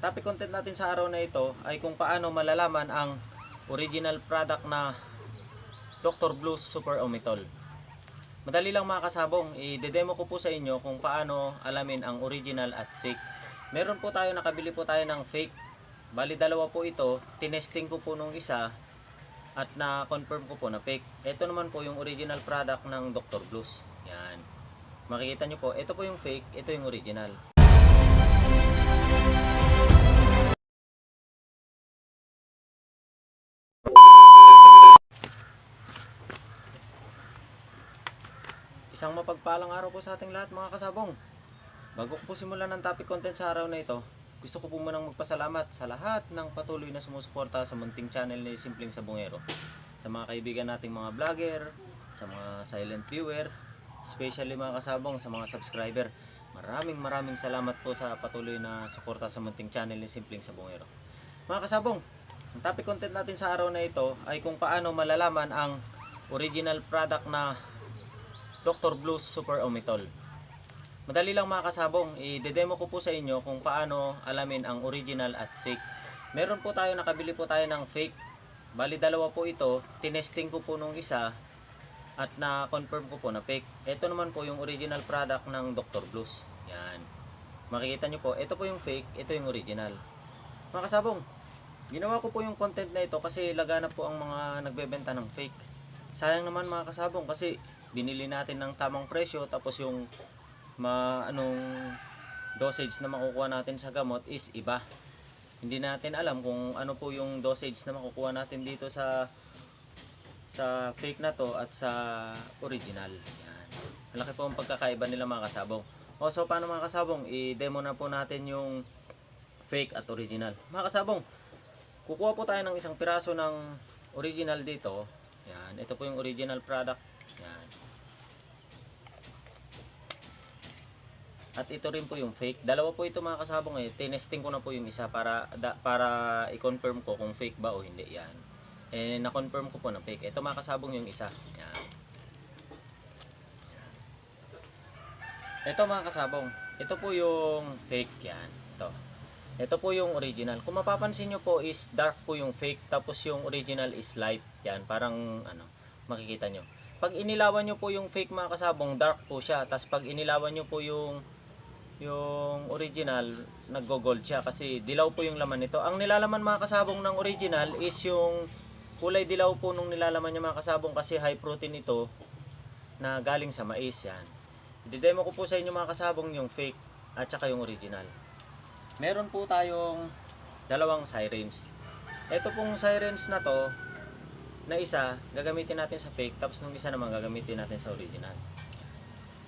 topic content natin sa araw na ito ay kung paano malalaman ang original product na Dr. Blues Super Omitol. Madali lang mga kasabong, i-demo ko po sa inyo kung paano alamin ang original at fake. Meron po tayo, nakabili po tayo ng fake. Bali dalawa po ito, tinesting ko po nung isa at na-confirm ko po na fake. Ito naman po yung original product ng Dr. Blues. Yan. Makikita nyo po, ito po yung fake, ito yung original. Isang mapagpalang araw po sa ating lahat mga kasabong. Bago ko po simulan ng topic content sa araw na ito, gusto ko po munang magpasalamat sa lahat ng patuloy na sumusuporta sa munting channel ni Simpleng Sabongero. Sa mga kaibigan nating mga vlogger, sa mga silent viewer, especially mga kasabong sa mga subscriber. Maraming salamat po sa patuloy na suporta sa munting channel ni Simpleng Sabongero. Mga kasabong, ang topic content natin sa araw na ito ay kung paano malalaman ang original product na Dr. Blues Super Omitol. Madali lang mga kasabong, i-demo ko po sa inyo kung paano alamin ang original at fake. Meron po tayo, nakabili po tayo ng fake. Bali dalawa po ito, tinesting ko po nung isa at na-confirm ko po na fake. Ito naman po yung original product ng Dr. Blues. Yan. Makikita nyo po, ito po yung fake, ito yung original. Mga kasabong, ginawa ko po yung content na ito kasi laganap po ang mga nagbebenta ng fake. Sayang naman mga kasabong kasi binili natin ng tamang presyo tapos yung dosage na makukuha natin sa gamot is iba. Hindi natin alam kung ano po yung dosage na makukuha natin dito sa fake na to at sa original. Yan. Malaki po ang pagkakaiba nila mga kasabong. O so paano mga kasabong, i-demo na po natin yung fake at original. Mga kasabong, kukuha po tayo ng isang piraso ng original dito. Yan, ito po yung original product. Yan. At ito rin po yung fake. Dalawa po ito mga kasabong tinesting ko na po yung isa para i-confirm ko kung fake ba o hindi. Yan. Na-confirm ko po na fake. Ito mga kasabong yung isa. Yan. Ito mga kasabong. Ito po yung fake. Yan. Ito po yung original. Kung mapapansin nyo po is dark po yung fake. Tapos yung original is light. Yan. Parang makikita nyo. Pag inilawan nyo po yung fake mga kasabong, dark po siya. Tapos pag inilawan nyo po yung original, naggo-gold siya kasi dilaw po yung laman nito. Ang nilalaman mga kasabong ng original is yung kulay dilaw po nung nilalaman niya mga kasabong kasi high protein ito na galing sa mais. Yan. I-demo ko po sa inyo mga kasabong yung fake at saka yung original. Meron po tayong dalawang syringe. Ito pong syringe na to na isa, gagamitin natin sa fake, tapos nung isa naman gagamitin natin sa original.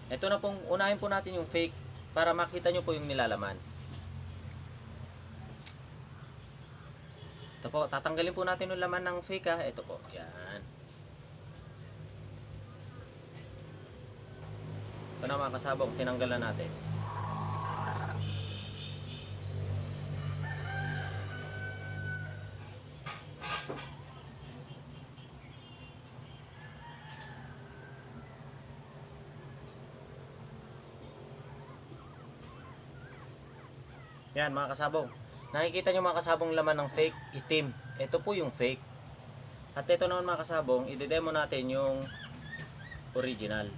Ito na pong, unahin po natin yung fake para makita nyo po yung nilalaman. Ito po, tatanggalin po natin yung laman ng fake ha. Ito po, yan. Ito na mga kasabong, tinanggalan natin. Yan mga kasabong. Nakikita nyo mga kasabong laman ng fake, itim. Ito po yung fake. At ito naman mga kasabong, i-demo natin yung original.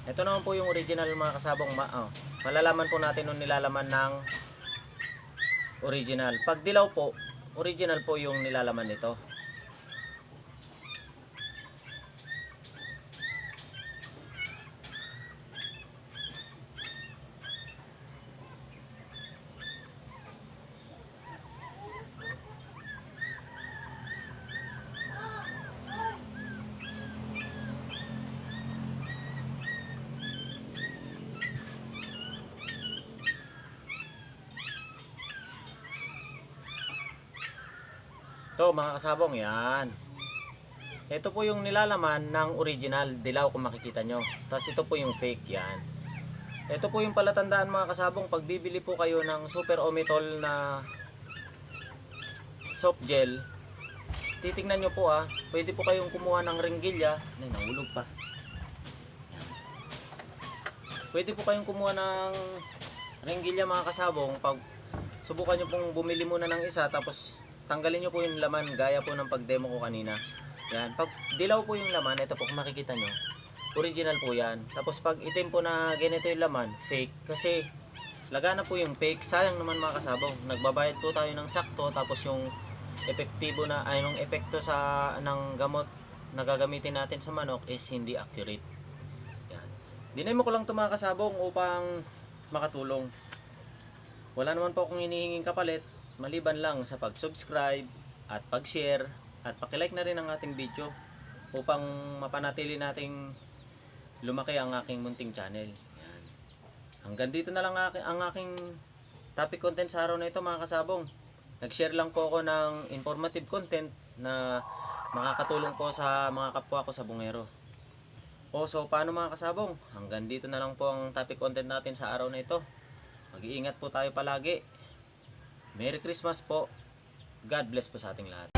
Ito naman po yung original mga kasabong. Malalaman po natin nung nilalaman ng original. Pag dilaw po, original po yung nilalaman nito. Ito mga kasabong, yan. Ito po yung nilalaman ng original, dilaw kung makikita nyo. Tapos ito po yung fake, yan. Ito po yung palatandaan mga kasabong, pag bibili po kayo ng Super Omitol na soft gel, titingnan nyo po pwede po kayong kumuha ng ringgilya. Ay, nahulog pa. pwede po kayong kumuha ng ringgilya mga kasabong. Pag subukan nyo pong bumili muna ng isa, tapos tanggalin nyo po yung laman gaya po ng pag-demo ko kanina. Yan, pag dilaw po yung laman, ito po kung makikita nyo, original po yan. Tapos pag itim po na ganito yung laman, fake. Kasi lagana po yung fake, sayang naman mga kasabong. Nagbabayad po tayo ng sakto, tapos yung epektibo na, ay yung epekto sa ng gamot na gagamitin natin sa manok is hindi accurate. Yan. Dinemo ko lang ito mga kasabong upang makatulong. Wala naman po akong hinihinging kapalit, maliban lang sa pag-subscribe at pag-share at paki-like na rin ang ating video upang mapanatili nating lumaki ang aking munting channel. Yan. Hanggang dito na lang ang aking topic content sa araw na ito mga kasabong. Nag-share lang po ako ng informative content na makakatulong po sa mga kapwa ko sa bungero. So paano mga kasabong? Hanggang dito na lang po ang topic content natin sa araw na ito. Mag-iingat po tayo palagi. Merry Christmas po. God bless po sa ating lahat.